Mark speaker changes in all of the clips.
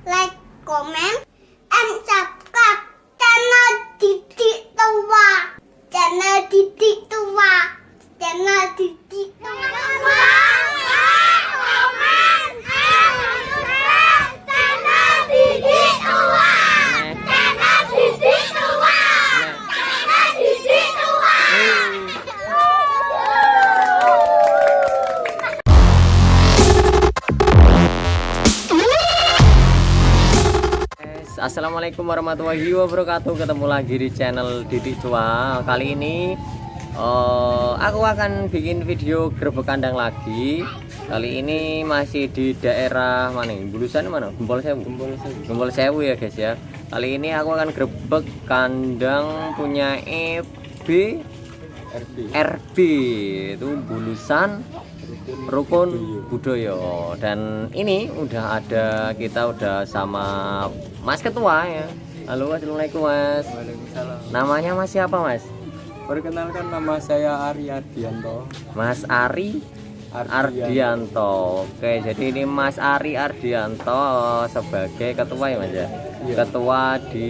Speaker 1: like, comment, and subscribe channel Didik Tua. Channel Didik Tua. Channel Didik Tua.
Speaker 2: Assalamualaikum warahmatullahi wabarakatuh. Ketemu lagi di channel Didik Tua. Kali ini aku akan bikin video grebek kandang lagi. Kali ini masih di daerah mana? Bulusan mana? Gempol Sewu ya guys ya. Kali ini aku akan grebek kandang punya RB itu Bulusan Rukun Budoyo. Dan ini kita udah sama Mas Ketua ya. Halo, assalamualaikum Mas.
Speaker 3: Waalaikumsalam.
Speaker 2: Namanya Mas siapa Mas?
Speaker 3: Perkenalkan, nama saya Ari Ardianto.
Speaker 2: Mas Ari Ardianto. Oke, jadi ini Mas Ari Ardianto sebagai ketua ya Mas ya?
Speaker 3: Iya.
Speaker 2: Ketua di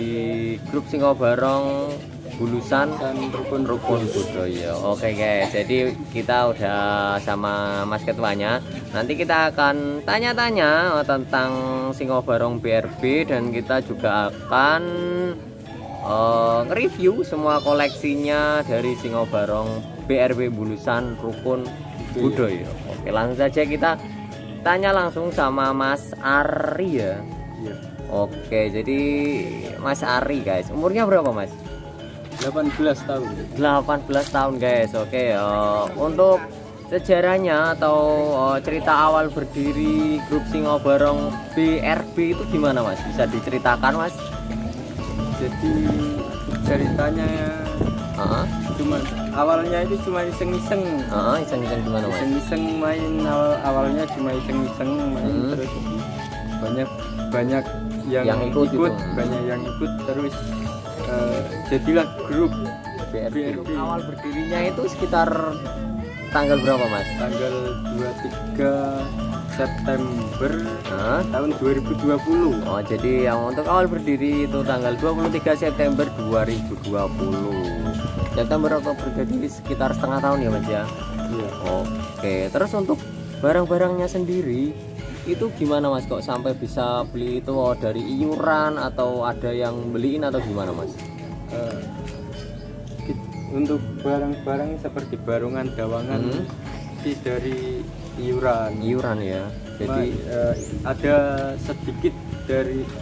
Speaker 2: grup Singobarong Bulusan Rukun Budoyo. Oke guys, jadi kita udah sama Mas Ketuanya. Nanti kita akan tanya-tanya tentang Singobarong BRB dan kita juga akan review semua koleksinya dari Singobarong BRB Bulusan Rukun Budoyo. Oke, langsung saja kita tanya langsung sama Mas Ari ya.
Speaker 3: Iya.
Speaker 2: Oke, jadi Mas Ari guys, umurnya berapa Mas?
Speaker 3: 18 tahun.
Speaker 2: 18 tahun guys. Oke, untuk sejarahnya atau cerita awal berdiri grup Singobarong BRB itu gimana Mas? Bisa diceritakan Mas?
Speaker 3: Jadi ceritanya cuma awalnya itu cuma iseng-iseng.
Speaker 2: Iseng-iseng gimana Mas?
Speaker 3: Iseng-iseng main, awalnya cuma iseng-iseng main, terus banyak yang ikut
Speaker 2: gitu.
Speaker 3: Banyak yang ikut terus jadilah grup BRB.
Speaker 2: Awal berdirinya itu sekitar tanggal berapa Mas?
Speaker 3: Tanggal 23 September tahun 2020.
Speaker 2: Oh, jadi yang untuk awal berdiri itu tanggal 23 September 2020. September Oktober, jadi sekitar setengah tahun ya Mas ya?
Speaker 3: Iya.
Speaker 2: Oke, terus untuk barang-barangnya sendiri itu gimana Mas, kok sampai bisa beli itu dari iuran atau ada yang beliin atau gimana Mas?
Speaker 3: Untuk barang-barang seperti barungan, dawangan dari iuran
Speaker 2: Ya. Jadi
Speaker 3: ada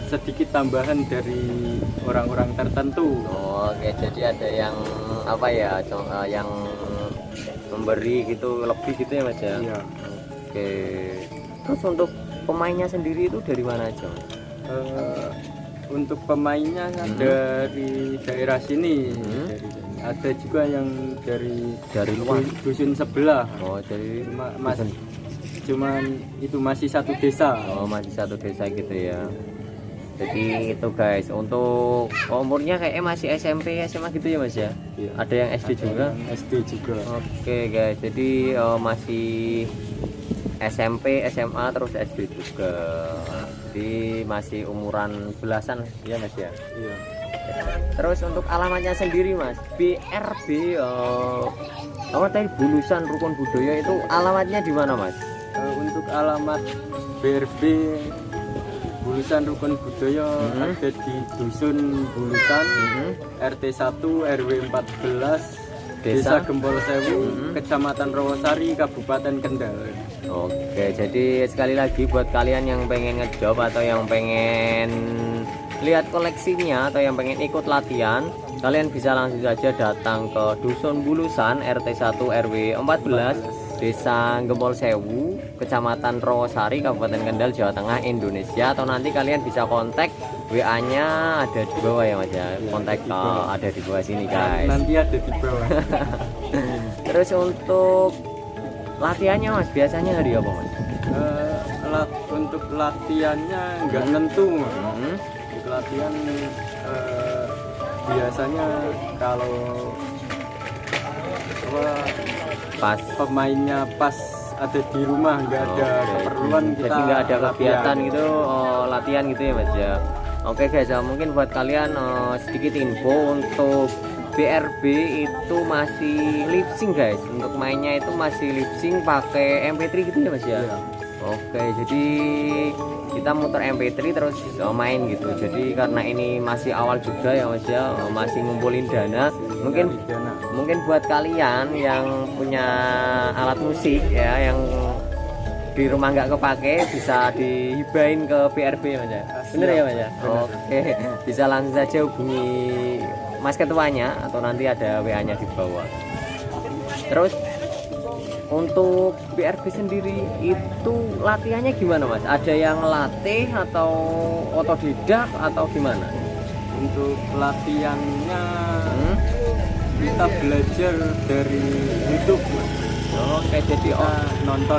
Speaker 3: sedikit tambahan dari orang-orang tertentu.
Speaker 2: oke, jadi ada yang apa ya, yang memberi gitu lebih gitu ya Mas ya?
Speaker 3: Iya.
Speaker 2: Oke. Terus untuk pemainnya sendiri itu dari mana aja Mas?
Speaker 3: Untuk pemainnya dari daerah sini, ada juga yang dari
Speaker 2: luar,
Speaker 3: dusun sebelah.
Speaker 2: Oh, jadi
Speaker 3: Cuman itu masih satu desa.
Speaker 2: Oh, masih satu desa gitu ya. Jadi itu guys, untuk umurnya kayak masih SMP SMA gitu ya Mas ya?
Speaker 3: Iya.
Speaker 2: Ada yang SD juga?
Speaker 3: SD juga.
Speaker 2: Oke guys, jadi masih SMP, SMA terus SD juga. Jadi masih umuran belasan ya Mas ya?
Speaker 3: Iya.
Speaker 2: Terus untuk alamatnya sendiri Mas, BRB apa tadi Bulusan Rukun Budoyo itu alamatnya di mana Mas?
Speaker 3: Untuk alamat BRB Bulusan Rukun Budoyo ada di Dusun Bulusan, RT 1 RW 14, Desa Gempol Sewu, Kecamatan Rawasari, Kabupaten Kendal.
Speaker 2: Oke, jadi sekali lagi buat kalian yang pengen ngejob atau yang pengen lihat koleksinya atau yang pengen ikut latihan, kalian bisa langsung saja datang ke Dusun Bulusan RT 1 RW 14, Desa Gempol Sewu, Kecamatan Rawasari, Kabupaten Kendal, Jawa Tengah, Indonesia. Atau nanti kalian bisa kontak, WA-nya ada di bawah ya Mas ya. Kontak ada di bawah sini guys.
Speaker 3: Nanti ada di bawah.
Speaker 2: Terus untuk latihannya Mas, biasanya hari apa Mas?
Speaker 3: Untuk latihannya nggak nentu. Untuk latihan biasanya kalau pas pemainnya pas ada di rumah, nggak ada keperluan kita
Speaker 2: jadi nggak ada kegiatan
Speaker 3: latihan.
Speaker 2: gitu, latihan gitu ya mas ya. Oke guys, mungkin buat kalian sedikit info untuk BRB itu masih lip sync guys. Untuk mainnya itu masih lip sync pakai MP3 gitu ya mas ya.
Speaker 3: Iya.
Speaker 2: Oke, jadi kita muter MP3 terus main gitu. Jadi karena ini masih awal juga ya mas ya, masih ngumpulin dana.
Speaker 3: Dari dana.
Speaker 2: Mungkin buat kalian yang punya alat musik ya, yang di rumah nggak kepake, bisa dihibahin ke BRB ya mas ya. Bener ya mas ya. Oke, bisa langsung saja hubungi mas ketuanya atau nanti ada WA-nya di bawah. Terus untuk BRB sendiri itu latihannya gimana mas? Ada yang latih atau otodidak atau gimana?
Speaker 3: Untuk latihannya kita belajar dari YouTube, Mas.
Speaker 2: Oke, jadi
Speaker 3: Kita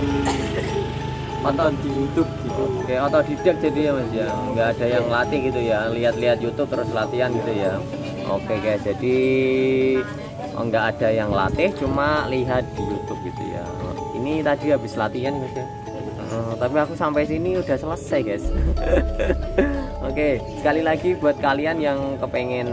Speaker 3: nonton di YouTube gitu.
Speaker 2: Oke, otodidak jadi ya mas ya, nggak ada yang latih gitu ya, lihat-lihat YouTube terus latihan gitu ya. Oke guys, jadi nggak ada yang latih, cuma lihat di YouTube gitu ya. Ini tadi habis latihan mas ya. Tapi aku sampai sini udah selesai guys. Oke, sekali lagi buat kalian yang kepengen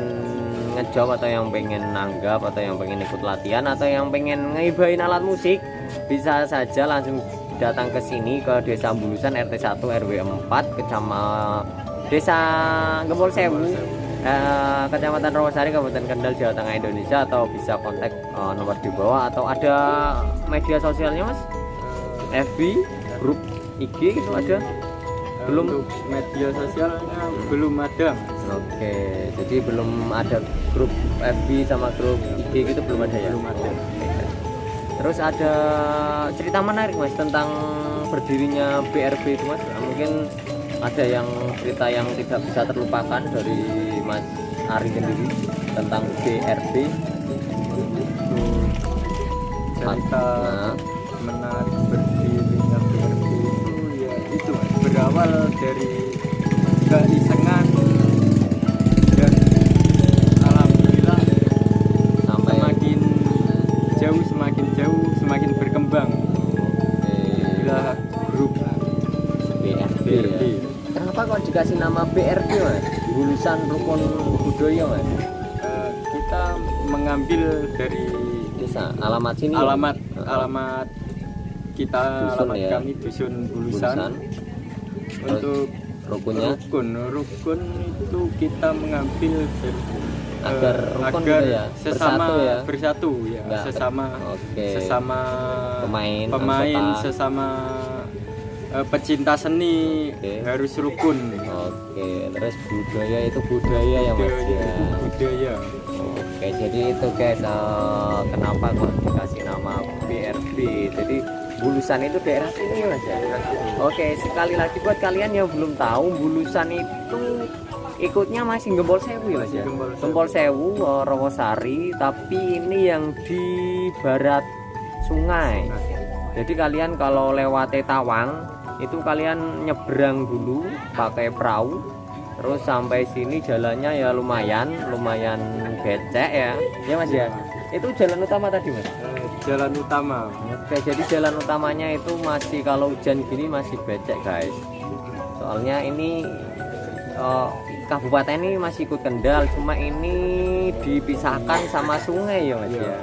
Speaker 2: ngejob atau yang pengen nanggap atau yang pengen ikut latihan atau yang pengen ngibahin alat musik, bisa saja langsung datang ke sini ke Desa Bulusan RT 1 RW 4 Kecamatan Desa Gempol Sewu, Kecamatan Rawasari, Kabupaten Kendal, Jawa Tengah, Indonesia. Atau bisa kontak nomor di bawah, atau ada media sosialnya mas, FB, grup IG gitu ada? Belum?
Speaker 3: Untuk media sosialnya belum ada.
Speaker 2: Oke, jadi belum ada grup FB sama grup IG gitu, belum ada ya?
Speaker 3: Belum ada.
Speaker 2: Terus ada cerita menarik mas tentang berdirinya BRB itu mas. Mungkin ada yang cerita yang tidak bisa terlupakan dari Mas Ari sendiri tentang BRB.
Speaker 3: Cerita menarik berdirinya BRB itu ya itu Mas, berawal dari keisengan dan alhamdulillah
Speaker 2: Sampai
Speaker 3: semakin jauh semakin berkembang. Bila grup
Speaker 2: BRB
Speaker 3: BRB.
Speaker 2: ya. Kenapa kok dikasih nama BRB mas? Bulusan Rukun Budaya mas?
Speaker 3: Kita mengambil dari
Speaker 2: Desa, alamat sini.
Speaker 3: alamat kita,
Speaker 2: Dusun
Speaker 3: alamat
Speaker 2: ya.
Speaker 3: kami dusun Bulusan.
Speaker 2: Bulusan.
Speaker 3: Untuk
Speaker 2: Rukunnya
Speaker 3: rukun itu kita mengambil dari,
Speaker 2: agar rukun
Speaker 3: agar
Speaker 2: gitu ya,
Speaker 3: sesama
Speaker 2: bersatu ya?
Speaker 3: bersatu ya,
Speaker 2: Nggak, oke.
Speaker 3: sesama
Speaker 2: Pemain,
Speaker 3: pemain
Speaker 2: anggota.
Speaker 3: sesama pecinta seni
Speaker 2: Oke.
Speaker 3: harus rukun.
Speaker 2: Oke, terus budaya itu budaya ya mas
Speaker 3: Budaya
Speaker 2: ya.
Speaker 3: itu budaya.
Speaker 2: Oke, jadi itu guys, kenapa kok dikasih nama BRB? Jadi Bulusan itu daerah sini mas ya. Oke, sekali lagi buat kalian yang belum tahu, Bulusan itu ikutnya masih Gempol Sewu ya mas ya.
Speaker 3: Masih Gempol Sewu.
Speaker 2: Gempol Sewu, Rawasari, tapi ini yang di barat sungai. Jadi kalian kalau lewat Tawang itu kalian nyebrang dulu pakai perahu, terus sampai sini jalannya ya lumayan becek ya mas ya. Itu jalan utama tadi mas.
Speaker 3: Jalan utama.
Speaker 2: Oke, jadi jalan utamanya itu masih kalau hujan gini masih becek guys. Soalnya ini kabupaten ini masih ikut Kendal, cuma ini dipisahkan sama sungai ya mas ya.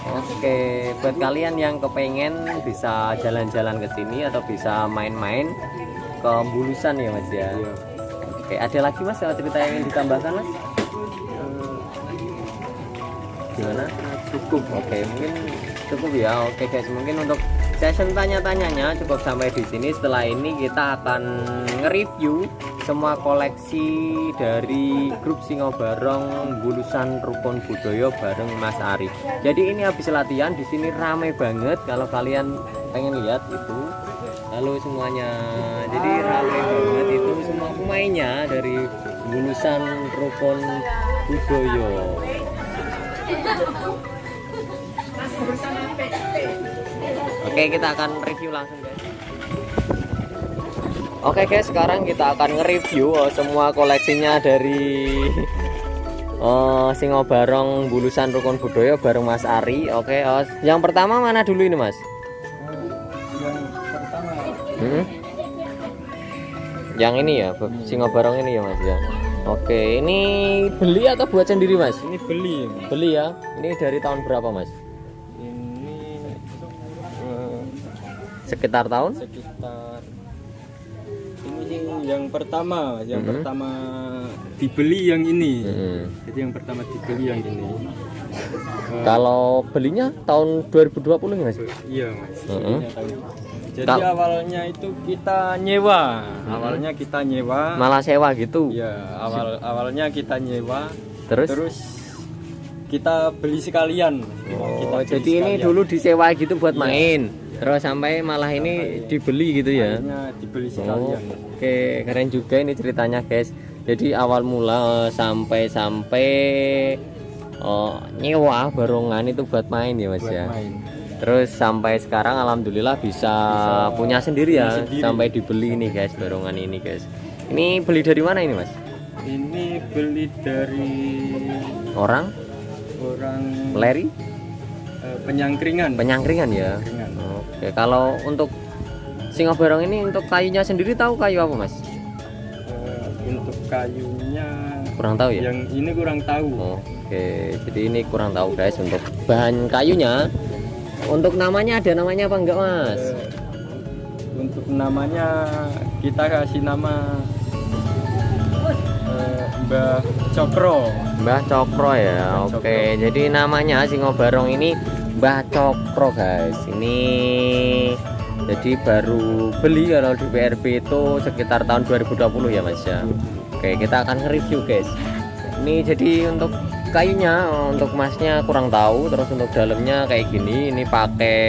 Speaker 2: Oke, buat kalian yang kepengen bisa jalan-jalan ke sini atau bisa main-main ke Bulusan ya mas ya.
Speaker 3: Iya.
Speaker 2: Oke, ada lagi mas cerita yang ingin ditambahkan mas? Gimana?
Speaker 3: Cukup.
Speaker 2: Oke, mungkin cukup ya. Oke guys, mungkin untuk session tanya-tanyanya cukup sampai di sini. Setelah ini kita akan nge-review semua koleksi dari grup Singobarong Bulusan Rukun Budaya bareng Mas Ari. Jadi ini habis latihan di sini rame banget kalau kalian pengen lihat itu. Halo semuanya. Jadi rame banget itu semua pemainnya dari Bulusan Rukun Budaya. Oke, kita akan review langsung guys. Oke guys, sekarang kita akan nge-review semua koleksinya dari Singobarong Bulusan Rukun Budaya bareng Mas Ari. Oke, yang pertama mana dulu ini mas? Yang ini ya, singa barong ini ya Mas ya. Oke, ini beli atau buat sendiri Mas?
Speaker 3: Ini beli.
Speaker 2: Beli ya. Ini dari tahun berapa Mas?
Speaker 3: Ini
Speaker 2: Sekitar tahun?
Speaker 3: sekitar ini yang pertama, pertama dibeli yang ini. Jadi yang pertama dibeli yang ini.
Speaker 2: Kalau belinya tahun 2020 Mas?
Speaker 3: Iya Mas.
Speaker 2: Heeh.
Speaker 3: Belinya tahun- Jadi awalnya itu kita nyewa. Awalnya kita nyewa.
Speaker 2: Malah sewa gitu.
Speaker 3: Ya, awalnya kita nyewa.
Speaker 2: Terus?
Speaker 3: Terus kita beli sekalian. Kita beli
Speaker 2: Jadi ini
Speaker 3: sekalian.
Speaker 2: dulu disewa gitu buat main. Terus sampai malah ini dibeli gitu ya.
Speaker 3: Akhirnya dibeli sekalian.
Speaker 2: Oke, keren juga ini ceritanya guys. Jadi awal mula sampai nyewa barongan itu buat main ya Mas
Speaker 3: Buat
Speaker 2: ya.
Speaker 3: main.
Speaker 2: Terus sampai sekarang alhamdulillah bisa punya sendiri ya,
Speaker 3: sendiri.
Speaker 2: sampai dibeli ini guys, barongan ini guys. Ini beli dari mana ini Mas?
Speaker 3: Ini beli dari
Speaker 2: Orang? Leri?
Speaker 3: Penyangkringan.
Speaker 2: Penyangkringan ya.
Speaker 3: Penyangkringan.
Speaker 2: Oke, kalau untuk singa barong ini untuk kayunya sendiri tahu kayu apa Mas?
Speaker 3: Untuk kayunya
Speaker 2: Kurang tahu ya?
Speaker 3: yang ini kurang tahu.
Speaker 2: Oke, jadi ini kurang tahu guys untuk bahan kayunya. Untuk namanya ada namanya apa enggak Mas?
Speaker 3: Untuk namanya kita kasih nama Mbah Cokro.
Speaker 2: Mbah Cokro ya.
Speaker 3: Mbah
Speaker 2: Oke, jadi namanya singa barong ini Mbah Cokro guys. Ini jadi baru beli kalau di PRB itu sekitar tahun 2020 ya Mas ya. Oke, kita akan nge-review guys. Ini jadi untuk kayunya, untuk masnya kurang tahu. Terus untuk dalamnya kayak gini. Ini pakai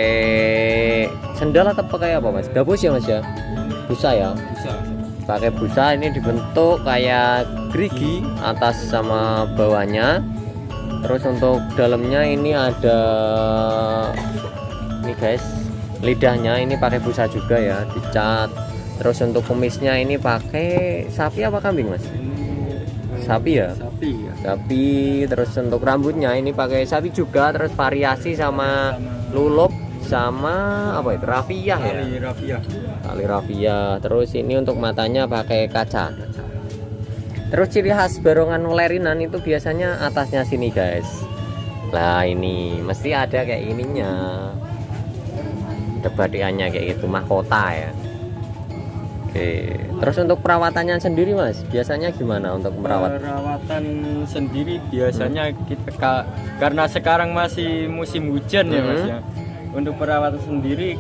Speaker 2: sendal atau pakai apa Mas? Gabus ya Mas ya? Busa ya?
Speaker 3: Bisa.
Speaker 2: Pakai busa, ini dibentuk kayak gerigi atas sama bawahnya. Terus untuk dalamnya ini ada ini guys, lidahnya ini pakai busa juga ya, dicat. Terus untuk kumisnya ini pakai sapi apa kambing Mas? Sapi ya?
Speaker 3: Sapi ya.
Speaker 2: Sapi. Terus untuk rambutnya ini pakai sapi juga. Terus variasi sama lulup sama apa itu? Rafiah ya?
Speaker 3: Tali rafiah.
Speaker 2: Tali rafiah. Terus ini untuk matanya pakai kaca. Terus ciri khas barongan lerinan itu biasanya atasnya sini guys. Nah ini mesti ada kayak ininya. Ada badiannya kayak gitu, mahkota ya. Oke. Terus untuk perawatannya sendiri Mas, biasanya gimana untuk merawat?
Speaker 3: Perawatan sendiri biasanya kita karena sekarang masih musim hujan ya Mas ya. Untuk perawatan sendiri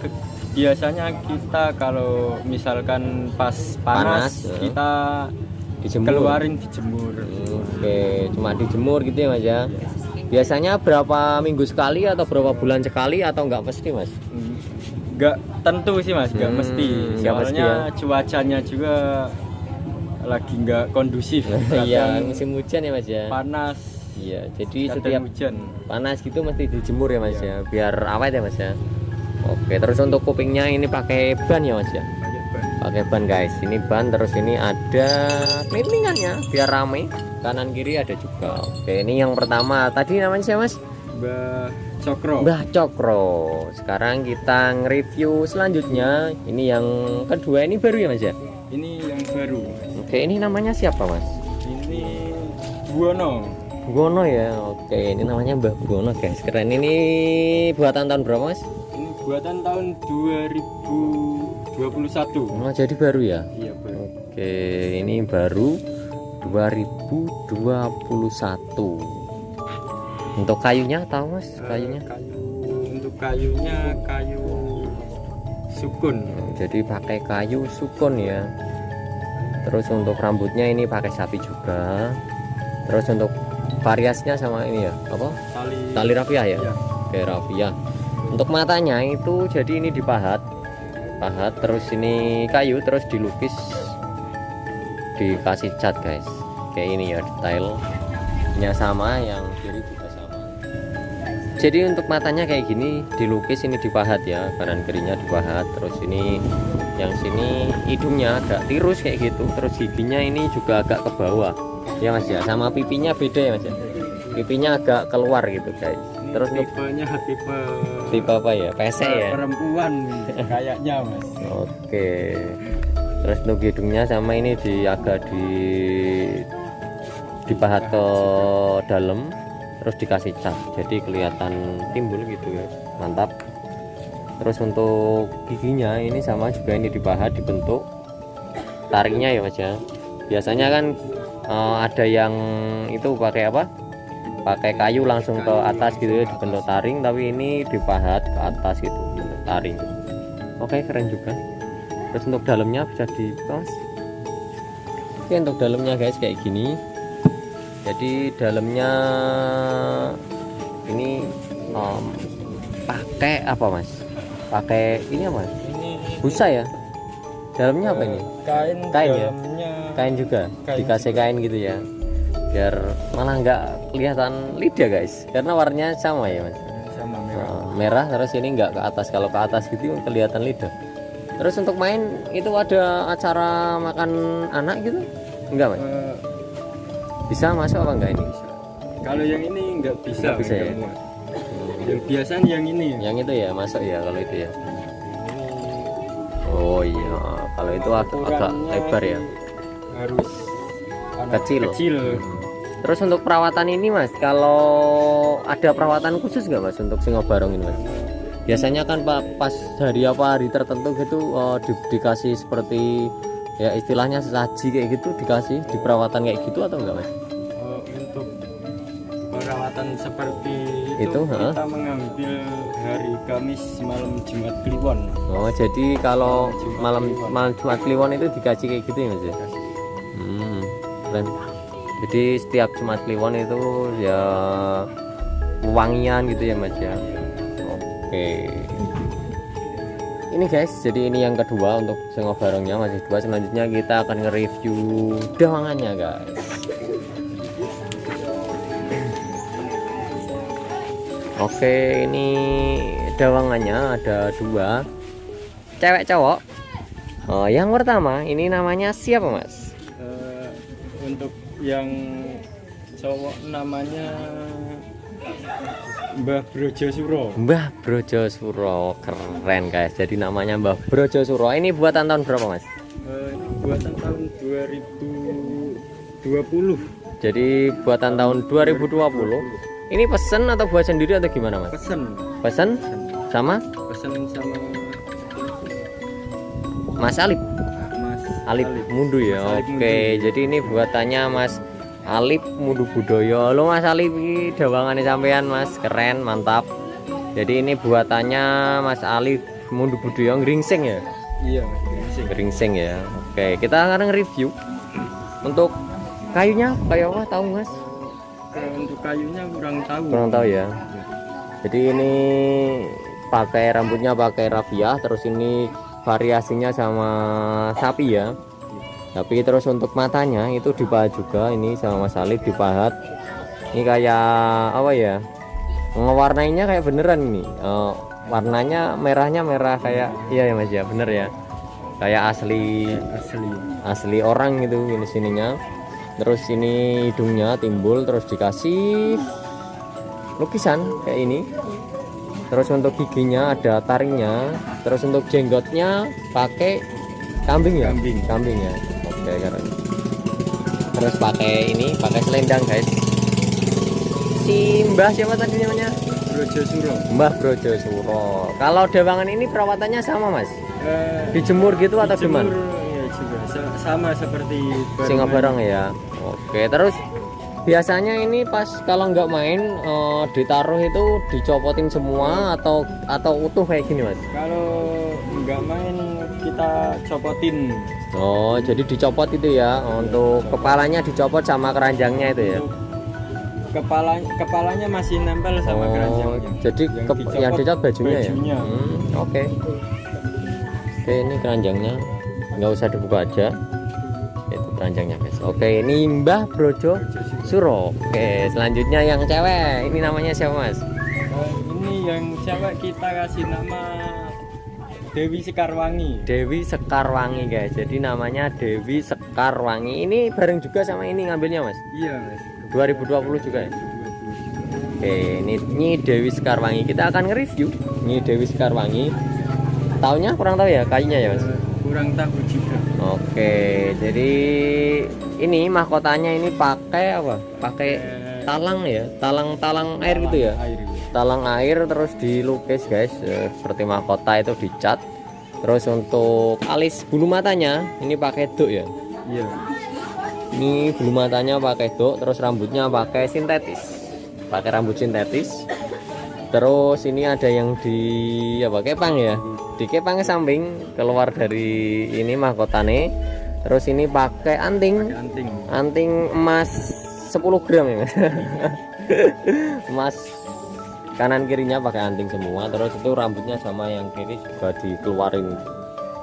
Speaker 3: biasanya kita kalau misalkan pas panas kita
Speaker 2: Dijemur.
Speaker 3: keluarin dijemur.
Speaker 2: Oke, cuma dijemur gitu ya Mas ya. Biasanya berapa minggu sekali atau berapa bulan sekali atau enggak mesti Mas?
Speaker 3: Enggak tentu sih Mas, enggak mesti.
Speaker 2: Nggak mesti
Speaker 3: Soalnya
Speaker 2: ya.
Speaker 3: cuacanya juga lagi enggak kondusif.
Speaker 2: Iya,
Speaker 3: Kadang
Speaker 2: musim hujan ya Mas ya.
Speaker 3: panas,
Speaker 2: Iya, jadi
Speaker 3: kadang
Speaker 2: setiap
Speaker 3: hujan.
Speaker 2: panas gitu mesti dijemur ya Mas ya, biar awet ya Mas ya. Oke, terus untuk kupingnya ini pakai ban ya Mas ya.
Speaker 3: Pakai ban.
Speaker 2: Pakai ban guys, ini ban. Terus ini ada kelilingannya biar rame, kanan kiri ada juga. Oke, ini yang pertama tadi namanya siapa Mas?
Speaker 3: Mbah Cokro.
Speaker 2: Mbah Cokro. Sekarang kita nge-review selanjutnya. Ini yang kedua, ini baru ya Mas ya.
Speaker 3: Ini yang baru.
Speaker 2: Oke, ini namanya siapa Mas?
Speaker 3: Ini Buwono.
Speaker 2: Buwono ya. Oke, ini namanya Mbah Buwono guys. Keren. Ini buatan tahun berapa Mas?
Speaker 3: Ini buatan tahun 2021.
Speaker 2: Oh, jadi baru ya.
Speaker 3: Iya baru.
Speaker 2: Oke, ini baru 2021. Untuk kayunya tahu Mas, kayunya?
Speaker 3: Untuk kayunya kayu sukun.
Speaker 2: Jadi pakai kayu sukun ya. Terus untuk rambutnya ini pakai sapi juga. Terus untuk variasinya sama ini ya, apa? Tali rafiah ya?
Speaker 3: Iya.
Speaker 2: Oke, rafiah. Untuk matanya itu jadi ini dipahat. Pahat, terus ini kayu, terus dilukis, dikasih cat guys. Kayak ini ya, detailnya sama, yang kiri juga sama. Jadi untuk matanya kayak gini dilukis, ini dipahat ya, kanan kirinya dipahat. Terus ini yang sini hidungnya agak tirus kayak gitu. Terus giginya ini juga agak ke bawah ya Mas ya, sama pipinya beda ya Mas ya. Pipinya agak keluar gitu guys. Terus untuk
Speaker 3: tipenya
Speaker 2: tipe apa ya? Pesek ya.
Speaker 3: Perempuan kayaknya Mas.
Speaker 2: Oke. Terus untuk hidungnya sama ini agak dipahat ke dalam, terus dikasih cat jadi kelihatan timbul gitu ya, mantap. Terus untuk giginya ini sama juga, ini dipahat, dibentuk taringnya ya Mas ya. Biasanya kan ada yang itu pakai apa, pakai kayu langsung ke atas gitu ya, dibentuk taring, tapi ini dipahat ke atas gitu bentuk taring. Oke, keren juga. Terus untuk dalamnya bisa dibuka Mas. Oke, untuk dalamnya guys kayak gini. Jadi dalamnya ini pakai apa Mas? Pakai ini apa?
Speaker 3: Ini
Speaker 2: Busa ya? Dalamnya apa ini?
Speaker 3: kain
Speaker 2: Ya?
Speaker 3: dalamnya
Speaker 2: Kain juga,
Speaker 3: kain
Speaker 2: dikasih kain gitu ya, biar malah nggak kelihatan lidah guys, karena warnanya sama ya Mas.
Speaker 3: sama merah.
Speaker 2: Merah, terus ini nggak ke atas. Kalau ke atas gitu kelihatan lidah. Terus untuk main itu ada acara makan anak gitu? Enggak Mas? Bisa masuk apa enggak ini?
Speaker 3: Kalau yang ini nggak bisa,
Speaker 2: Nggak bisa ya?
Speaker 3: muat. Yang biasanya yang ini.
Speaker 2: Yang itu ya masuk ya kalau itu ya. Oh iya, kalau itu agak
Speaker 3: Ukurannya
Speaker 2: lebar ya.
Speaker 3: Harus
Speaker 2: Kecil.
Speaker 3: Kecil.
Speaker 2: Terus untuk perawatan ini Mas, kalau ada perawatan khusus nggak Mas untuk singobarong ini Mas? Biasanya kan pas hari tertentu gitu dikasih seperti ya istilahnya sesaji kayak gitu, dikasih di perawatan kayak gitu atau enggak Mas?
Speaker 3: Untuk perawatan seperti
Speaker 2: Itu,
Speaker 3: kita mengambil hari Kamis malam Jumat Kliwon.
Speaker 2: Oh, jadi kalau malam Jumat Kliwon itu dikasih kayak gitu ya Mas ya? Keren. Jadi setiap Jumat Kliwon itu ya wangian gitu ya Mas ya. Oke. Ini guys, jadi ini yang kedua untuk singobarongnya, masih dua. Selanjutnya kita akan nge-review dawangannya guys. Oke, ini dawangannya ada dua, cewek cowok. Yang pertama ini namanya siapa Mas?
Speaker 3: Untuk yang cowok namanya Mbah Brojosuro.
Speaker 2: Mbah Brojosuro, keren guys. Jadi namanya Mbah Brojosuro. Ini buatan tahun berapa Mas?
Speaker 3: Ini buatan tahun 2020.
Speaker 2: Jadi buatan tahun 2020. Ini pesen atau buat sendiri atau gimana Mas? Pesen sama
Speaker 3: sama
Speaker 2: Mas Alip.
Speaker 3: Mas
Speaker 2: Alip Mundu ya.
Speaker 3: Mas Alip
Speaker 2: Oke, jadi ini buatannya Mas Alip Mundu Budoyo. Halo Mas Alip, ini dawangannya sampean Mas, keren, mantap. Jadi ini buatannya Mas Alip Mundu Budoyo, ngeringsing ya?
Speaker 3: Iya, Mas.
Speaker 2: Ngeringsing ya. Oke, kita akan review. Untuk kayunya, kayu apa tahu Mas?
Speaker 3: Untuk kayunya kurang tahu.
Speaker 2: Kurang tahu ya. Jadi ini pakai rambutnya pakai rafiah, terus ini variasinya sama sapi ya. Tapi terus untuk matanya itu dipahat juga, ini sama Mas Alip dipahat. Ini kayak apa ya? Ngewarnainya kayak beneran ini. Warnanya merahnya merah kayak iya ya Mas ya, bener ya. Kayak asli orang gitu ini sininya. Terus ini hidungnya timbul, terus dikasih lukisan kayak ini. Terus untuk giginya ada taringnya. Terus untuk jenggotnya pakai kambing ya? Kambing ya. Oke, keren. Terus pakai ini, pakai selendang guys. Si Mbah siapa tadi namanya?
Speaker 3: Brojosuro.
Speaker 2: Mbah Brojosuro. Kalau dawangan ini perawatannya sama Mas? Dijemur gitu atau gimana?
Speaker 3: Ya juga sama seperti
Speaker 2: Singobarong ya. Oke, terus biasanya ini pas kalau nggak main ditaruh itu dicopotin semua atau utuh kayak gini Mas?
Speaker 3: Kalau nggak main kita copotin.
Speaker 2: Oh, jadi dicopot itu ya. Untuk kepalanya dicopot sama keranjangnya itu ya.
Speaker 3: Kepalanya masih nempel sama keranjangnya.
Speaker 2: Jadi yang dicopot bajunya ya.
Speaker 3: bajunya.
Speaker 2: Oke, ini keranjangnya nggak usah dibuka aja. Itu keranjangnya guys. Oke, ini Mbah Brojosuro. Oke, selanjutnya yang cewek. Ini namanya siapa Mas?
Speaker 3: Ini yang cewek kita kasih nama Dewi Sekarwangi.
Speaker 2: Dewi Sekarwangi guys. Jadi namanya Dewi Sekarwangi. Ini bareng juga sama ini ngambilnya Mas?
Speaker 3: Iya Mas.
Speaker 2: 2020 juga ya? Oke, ini Dewi Sekarwangi. Kita akan nge-review. Ini Dewi Sekarwangi. Tahunnya kurang tahu ya kayunya ya Mas?
Speaker 3: Kurang tahu juga.
Speaker 2: Oke, jadi ini mahkotanya ini pakai apa? Pakai talang ya, talang air gitu ya.
Speaker 3: Air.
Speaker 2: Talang air terus dilukis guys, seperti mahkota itu dicat. Terus untuk alis bulu matanya ini pakai dok ya.
Speaker 3: Iya.
Speaker 2: Ini bulu matanya pakai dok, terus rambutnya pakai sintetis. Pakai rambut sintetis. Terus ini ada yang di apa? Kepang ya. Di kepang samping keluar dari ini mahkotane. Terus ini pakai anting.
Speaker 3: Anting.
Speaker 2: Anting emas 10 gram ya Mas. Emas kanan kirinya pakai anting semua. Terus itu rambutnya sama yang kiri juga dikeluarin.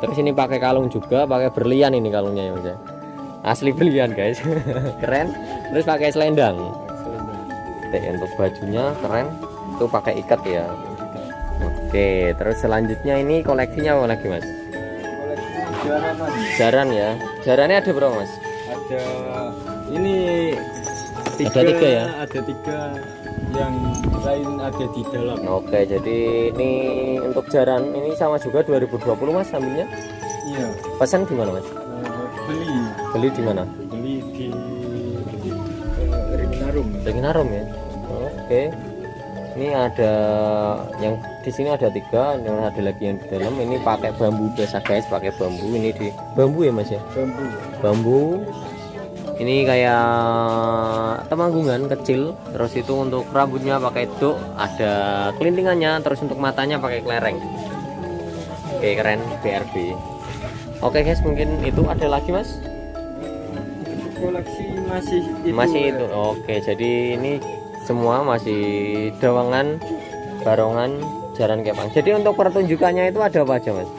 Speaker 2: Terus ini pakai kalung juga, pakai berlian ini kalungnya ya Mas ya. Asli berlian guys. Keren. Terus pakai selendang. Untuk bajunya keren. Itu pakai ikat ya. Oke, terus selanjutnya ini koleksinya apa lagi Mas?
Speaker 3: Jaran, Mas.
Speaker 2: Jaran ya. Jarannya ada berapa Mas?
Speaker 3: Ada ini
Speaker 2: Ada tiga ya?
Speaker 3: Ada 3 yang lain ada di dalam.
Speaker 2: Oke, jadi ini untuk jaran ini sama juga 2020 Mas ambilnya.
Speaker 3: Iya.
Speaker 2: Pesan di mana Mas?
Speaker 3: Beli
Speaker 2: Beli di mana?
Speaker 3: di Ringinarum.
Speaker 2: Ringinarum ya. Oke. Ini ada yang di sini ada 3, yang ada lagi yang di dalam. Ini pakai bambu biasa guys, pakai bambu. Ini di bambu ya Mas ya.
Speaker 3: Bambu.
Speaker 2: Bambu. Ini kayak temanggungan kecil. Terus itu untuk rambutnya pakai dok, ada kelintingannya. Terus untuk matanya pakai kelereng. Oke, keren BRB. Oke guys, mungkin itu ada lagi Mas.
Speaker 3: Koleksi masih itu.
Speaker 2: Masih itu. Oke, jadi ini semua masih dawangan, barongan, jaran kepang. Jadi untuk pertunjukannya itu ada apa aja Mas?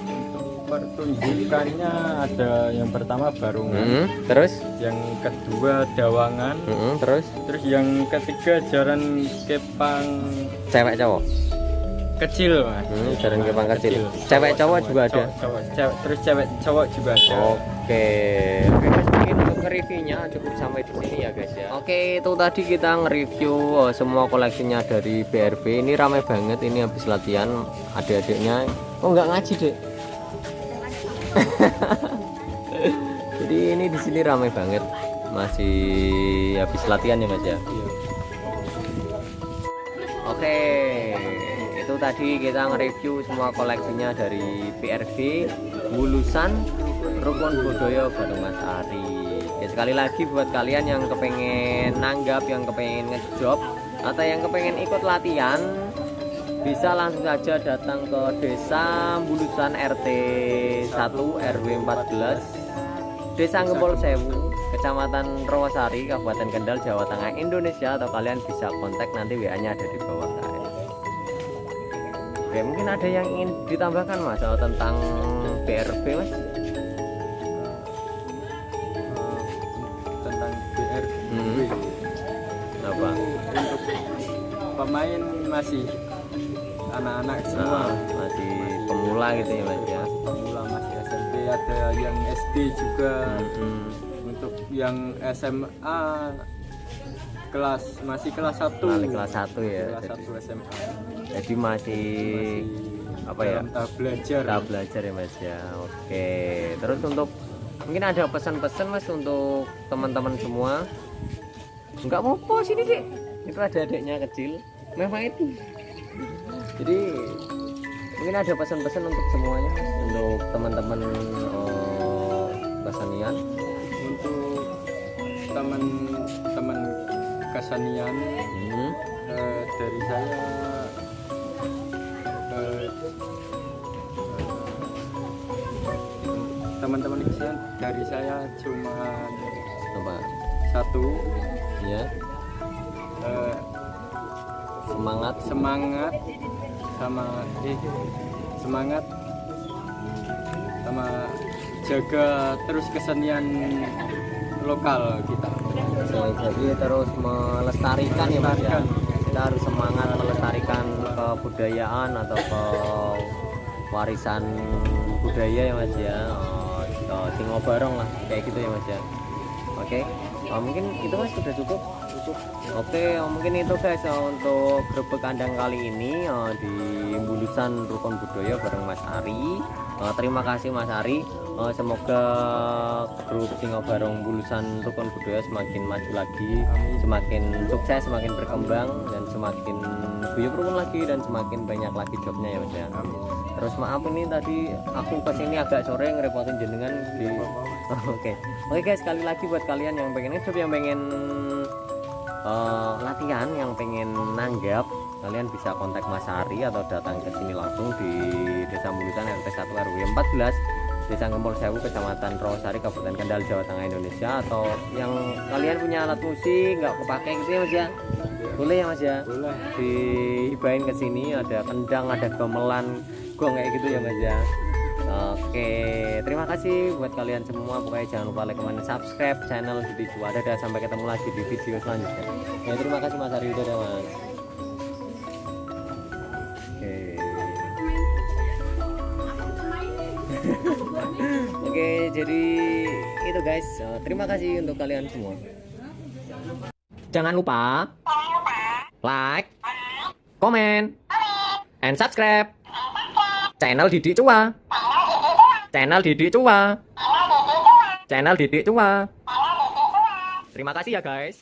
Speaker 3: Pertunjukannya ada yang pertama barungan,
Speaker 2: Terus?
Speaker 3: yang kedua dawangan,
Speaker 2: Terus?
Speaker 3: terus yang ketiga jaran kepang
Speaker 2: Cewek cowok?
Speaker 3: kecil Mas.
Speaker 2: Jaran kepang kecil. Cewek cowok juga ada?
Speaker 3: Terus cewek cowok juga ada.
Speaker 2: Oke guys, mungkin untuk reviewnya cukup sampai di sini ya guys ya. Oke, itu tadi kita nge-review semua koleksinya dari BRB. Ini ramai banget, ini habis latihan adik-adiknya. Oh nggak ngaji dek. Jadi ini di sini ramai banget, masih habis latihan ya Mas ya.
Speaker 3: Iya.
Speaker 2: Oke, itu tadi kita nge-review semua koleksinya dari BRB Wulusan Rukun Budaya Batumasari. Ya, sekali lagi buat kalian yang kepengen nanggap, yang kepengen ngejob atau yang kepengen ikut latihan, bisa langsung saja datang ke Desa Bulusan RT 1 RW 14 Desa Gempol Sewu, Kecamatan Rawasari, Kabupaten Kendal, Jawa Tengah, Indonesia. Atau kalian bisa kontak, nanti WA-nya ada di bawah guys. Oke, mungkin ada yang ingin ditambahkan Mas tentang BRB Mas?
Speaker 3: Tentang BRB.
Speaker 2: Apa?
Speaker 3: Untuk pemain masih anak-anak semua.
Speaker 2: Masih pemula gitu ya Mas ya.
Speaker 3: Pemula masih SMP, ada yang SD juga. Untuk yang SMA masih kelas 1.
Speaker 2: Kelas 1 ya.
Speaker 3: Kelas 1 SMA.
Speaker 2: Jadi masih apa ya?
Speaker 3: Tahap
Speaker 2: belajar ya Mas ya. Oke. Terus untuk mungkin ada pesan-pesan Mas untuk teman-teman semua. Enggak apa-apa sini Dek. Itu ada adiknya kecil. Memang itu. Jadi mungkin ada pesan-pesan untuk semuanya Mas, untuk teman-teman kesenian.
Speaker 3: Untuk teman-teman kesenian dari saya teman-teman kesenian dari saya cuma
Speaker 2: Apa?
Speaker 3: 1
Speaker 2: Ya. Semangat
Speaker 3: sama jaga terus kesenian lokal kita.
Speaker 2: Jadi terus melestarikan ya Mas ya. Kita harus semangat melestarikan kebudayaan atau ke warisan budaya ya Mas ya. Singo bareng lah kayak gitu ya Mas ya. Oke, mungkin itu Mas sudah cukup. Oke, mungkin itu guys untuk grebek kandang kali ini di Bulusan Rukun Budaya bareng Mas Ari. Terima kasih Mas Ari. Semoga grup Singo Barong Bulusan Rukun Budaya semakin maju lagi, semakin sukses, semakin berkembang, dan semakin guyup rukun lagi, dan semakin banyak lagi jobnya ya Mas ya. Terus maaf ini tadi aku kesini agak sore ngerepotin jenengan di Oke guys, sekali lagi buat kalian yang pengen ngejob, yang pengen latihan, yang pengen nanggap, kalian bisa kontak Mas Ari atau datang ke sini langsung di Desa Bulusan RT 1 RW 14 Desa Gempol Sewu, Kecamatan Rawasari, Kabupaten Kendal, Jawa Tengah, Indonesia. Atau yang kalian punya alat musik nggak kepake gitu ya Mas ya, boleh ya Mas ya,
Speaker 3: Boleh.
Speaker 2: dihibahin ke sini, ada kendang, ada gamelan, gong kayak gitu ya Mas ya. Oke, terima kasih buat kalian semua. Pokoknya jangan lupa like, comment, subscribe channel Didi Cuwa. Dadah, sampai ketemu lagi di video selanjutnya. Ya, terima kasih Mas Ari, dadah Mas. Oke. Oke, jadi itu guys. Terima kasih untuk kalian semua. Jangan lupa like, comment, and subscribe channel Didi Cuwa. Channel Didi Cuwa. Channel Didi Cuwa. Terima kasih ya guys.